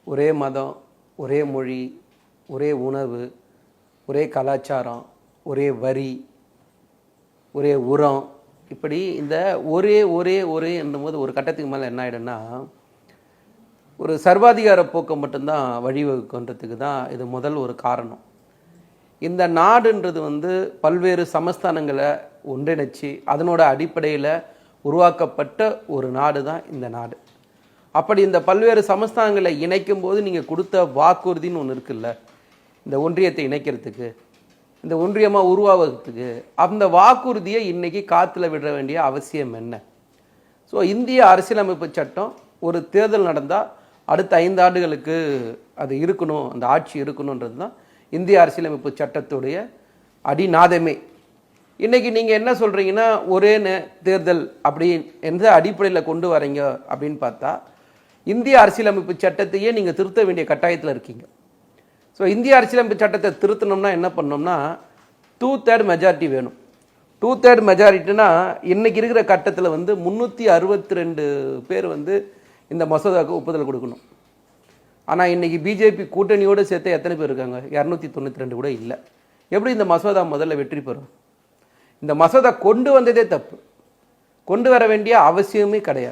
ஒரே மதம், ஒரே மொழி, ஒரே உணவு, ஒரே கலாச்சாரம், ஒரே வரி, ஒரே உரம், இப்படி இந்த ஒரே ஒரே ஒரே என்னும்போது ஒரு கட்டத்துக்கு மேலே என்ன ஆகிடும்னா ஒரு சர்வாதிகார போக்கை மட்டும்தான் வழிவகுக்கின்றதுக்கு தான் இது முதல் ஒரு காரணம். இந்த நாடுன்றது பல்வேறு சமஸ்தானங்களை ஒன்றிணைச்சு அதனோட அடிப்படையில் உருவாக்கப்பட்ட ஒரு நாடு தான் இந்த நாடு. அப்படி இந்த பல்வேறு சமஸ்தானங்களை இணைக்கும் போது நீங்கள் கொடுத்த வாக்குறுதின்னு ஒன்று இருக்குல்ல, இந்த ஒன்றியத்தை இணைக்கிறதுக்கு, இந்த ஒன்றியமாக உருவாகிறதுக்கு, அந்த வாக்குறுதியை இன்றைக்கி காற்றுல விட வேண்டிய அவசியம் என்ன? ஸோ இந்திய அரசியலமைப்பு சட்டம் ஒரு தேர்தல் நடந்தால் அடுத்த 5 ஆண்டுகளுக்கு அது இருக்கணும், அந்த ஆட்சி இருக்கணுன்றது தான் இந்திய அரசியலமைப்பு சட்டத்துடைய அடிநாதமே. இன்றைக்கி நீங்கள் என்ன சொல்கிறீங்கன்னா ஒரே தேர்தல் அப்படி எந்த அடிப்படையில் கொண்டு வரீங்க அப்படின்னு பார்த்தா இந்திய அரசியலமைப்பு சட்டத்தையே நீங்கள் திருத்த வேண்டிய கட்டாயத்தில் இருக்கீங்க. ஸோ இந்திய அரசியலமைப்பு சட்டத்தை திருத்தணும்னா என்ன பண்ணோம்னா 2/3 மெஜாரிட்டி வேணும். 2/3 மெஜாரிட்டினா இன்றைக்கி இருக்கிற கட்டத்தில் 362 பேர் இந்த மசோதாவுக்கு ஒப்புதல் கொடுக்கணும். ஆனால் இன்றைக்கி பிஜேபி கூட்டணியோடு சேர்த்து எத்தனை பேர் இருக்காங்க? 292 கூட இல்லை. எப்படி இந்த மசோதா முதல்ல வெற்றி பெறும்? இந்த மசோதா கொண்டு வந்ததே தப்பு, கொண்டு வர வேண்டிய அவசியமே கிடையாது.